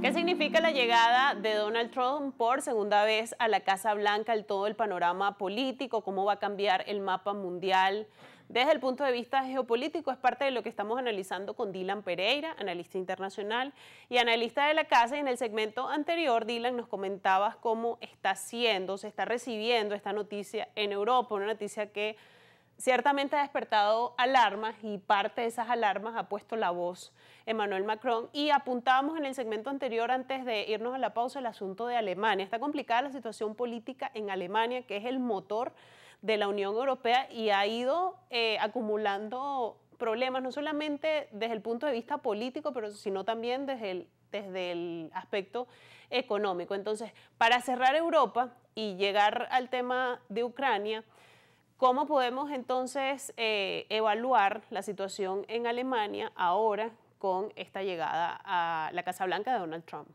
¿Qué significa la llegada de Donald Trump por segunda vez a la Casa Blanca, todo el panorama político? ¿Cómo va a cambiar el mapa mundial desde el punto de vista geopolítico? Es parte de lo que estamos analizando con Dylan Pereira, analista internacional y analista de la casa. Y en el segmento anterior, Dylan, nos comentabas cómo se está recibiendo esta noticia en Europa, una noticia que ciertamente ha despertado alarmas y parte de esas alarmas ha puesto la voz Emmanuel Macron. Y apuntábamos en el segmento anterior, antes de irnos a la pausa, el asunto de Alemania. Está complicada la situación política en Alemania, que es el motor de la Unión Europea y ha ido acumulando problemas, no solamente desde el punto de vista político, sino también desde el aspecto económico. Entonces, para cerrar Europa y llegar al tema de Ucrania, ¿cómo podemos entonces evaluar la situación en Alemania ahora con esta llegada a la Casa Blanca de Donald Trump?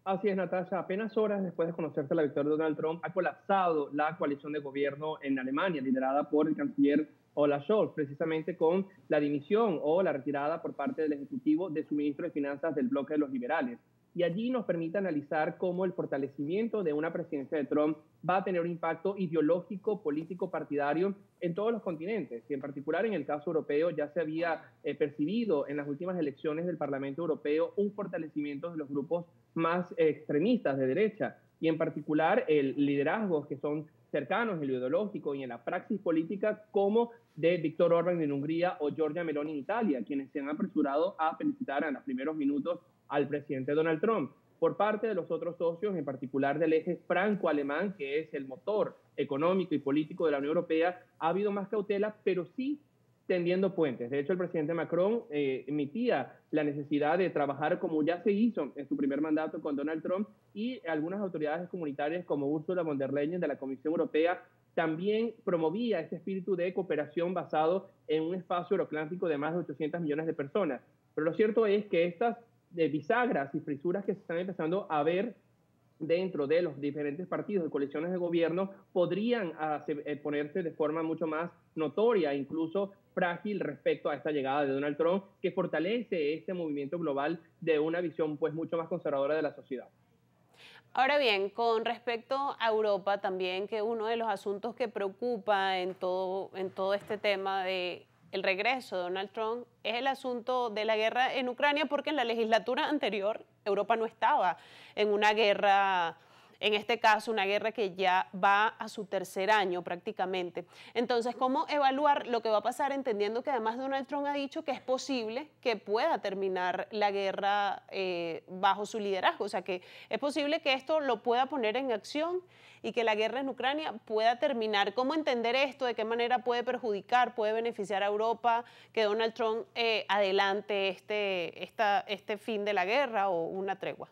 Así es, Natasha. Apenas horas después de conocerse la victoria de Donald Trump, ha colapsado la coalición de gobierno en Alemania, liderada por el canciller Olaf Scholz, precisamente con la dimisión o la retirada por parte del Ejecutivo de su ministro de Finanzas del bloque de los liberales. Y allí nos permite analizar cómo el fortalecimiento de una presidencia de Trump va a tener un impacto ideológico, político, partidario en todos los continentes. Y en particular en el caso europeo ya se había percibido en las últimas elecciones del Parlamento Europeo un fortalecimiento de los grupos más extremistas de derecha. Y en particular el liderazgo que son cercanos en lo ideológico y en la praxis política, como de Viktor Orbán en Hungría o Giorgia Meloni en Italia, quienes se han apresurado a felicitar en los primeros minutos al presidente Donald Trump. Por parte de los otros socios, en particular del eje franco-alemán, que es el motor económico y político de la Unión Europea, ha habido más cautela, pero sí tendiendo puentes. De hecho, el presidente Macron emitía la necesidad de trabajar como ya se hizo en su primer mandato con Donald Trump, y algunas autoridades comunitarias como Ursula von der Leyen de la Comisión Europea también promovía este espíritu de cooperación basado en un espacio euroatlántico de más de 800 millones de personas. Pero lo cierto es que estas bisagras y frisuras que se están empezando a ver dentro de los diferentes partidos de coaliciones de gobierno podrían ponerse de forma mucho más notoria, incluso frágil, respecto a esta llegada de Donald Trump, que fortalece este movimiento global de una visión pues mucho más conservadora de la sociedad. Ahora bien, con respecto a Europa también, que uno de los asuntos que preocupa en todo este tema de el regreso de Donald Trump es el asunto de la guerra en Ucrania, porque en la legislatura anterior Europa no estaba en una guerra, en este caso una guerra que ya va a su tercer año prácticamente. Entonces, ¿cómo evaluar lo que va a pasar, entendiendo que además Donald Trump ha dicho que es posible que pueda terminar la guerra bajo su liderazgo? O sea, que es posible que esto lo pueda poner en acción y que la guerra en Ucrania pueda terminar. ¿Cómo entender esto? ¿De qué manera puede perjudicar, puede beneficiar a Europa que Donald Trump adelante este fin de la guerra o una tregua?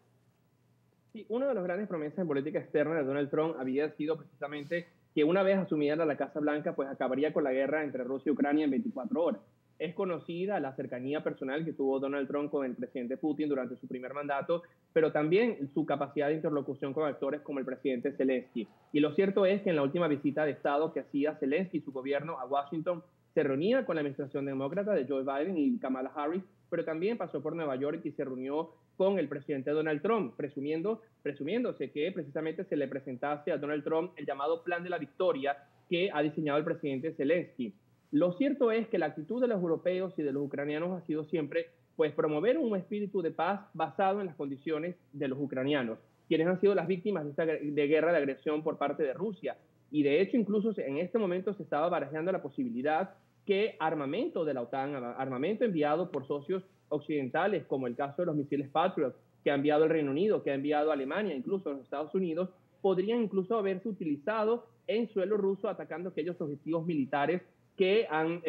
Sí, una de las grandes promesas en política externa de Donald Trump había sido precisamente que una vez asumida la Casa Blanca, pues acabaría con la guerra entre Rusia y Ucrania en 24 horas. Es conocida la cercanía personal que tuvo Donald Trump con el presidente Putin durante su primer mandato, pero también su capacidad de interlocución con actores como el presidente Zelensky. Y lo cierto es que en la última visita de Estado que hacía Zelensky y su gobierno a Washington, se reunía con la administración demócrata de Joe Biden y Kamala Harris, pero también pasó por Nueva York y se reunió con el presidente Donald Trump, presumiéndose que precisamente se le presentase a Donald Trump el llamado Plan de la Victoria que ha diseñado el presidente Zelensky. Lo cierto es que la actitud de los europeos y de los ucranianos ha sido siempre pues promover un espíritu de paz basado en las condiciones de los ucranianos, quienes han sido las víctimas de esta guerra de agresión por parte de Rusia. Y de hecho, incluso en este momento se estaba barajando la posibilidad que armamento de la OTAN, armamento enviado por socios occidentales, como el caso de los misiles Patriot, que ha enviado el Reino Unido, que ha enviado Alemania, incluso los Estados Unidos, podrían incluso haberse utilizado en suelo ruso atacando aquellos objetivos militares que han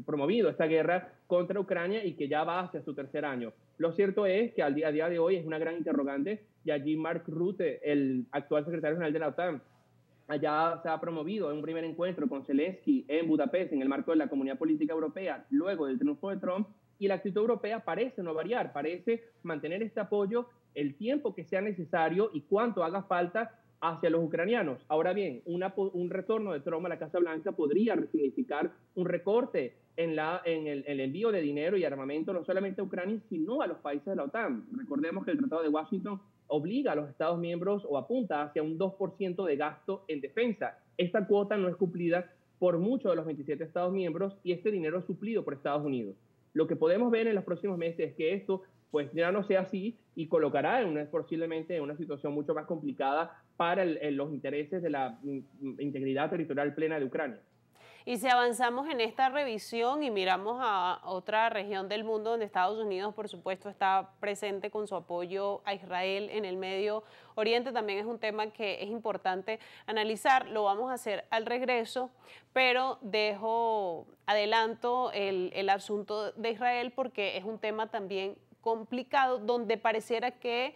promovido esta guerra contra Ucrania y que ya va hacia su tercer año. Lo cierto es que a día de hoy es una gran interrogante, y allí Mark Rutte, el actual secretario general de la OTAN, allá se ha promovido en un primer encuentro con Zelensky en Budapest en el marco de la Comunidad Política Europea luego del triunfo de Trump, y la actitud europea parece no variar, parece mantener este apoyo el tiempo que sea necesario y cuánto haga falta hacia los ucranianos. Ahora bien, un retorno de Trump a la Casa Blanca podría significar un recorte en el envío de dinero y armamento no solamente a Ucrania, sino a los países de la OTAN. Recordemos que el Tratado de Washington obliga a los Estados miembros o apunta hacia un 2% de gasto en defensa. Esta cuota no es cumplida por muchos de los 27 Estados miembros y este dinero es suplido por Estados Unidos. Lo que podemos ver en los próximos meses es que esto pues ya no sea así y colocará posiblemente en una situación mucho más complicada para los intereses de la integridad territorial plena de Ucrania. Y si avanzamos en esta revisión y miramos a otra región del mundo donde Estados Unidos, por supuesto, está presente con su apoyo a Israel en el Medio Oriente, también es un tema que es importante analizar. Lo vamos a hacer al regreso, pero adelanto el asunto de Israel porque es un tema también complicado donde pareciera que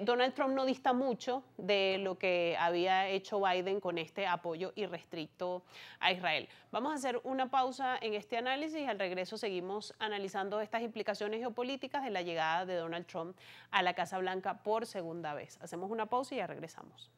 Donald Trump no dista mucho de lo que había hecho Biden con este apoyo irrestricto a Israel. Vamos a hacer una pausa en este análisis. Al regreso seguimos analizando estas implicaciones geopolíticas de la llegada de Donald Trump a la Casa Blanca por segunda vez. Hacemos una pausa y ya regresamos.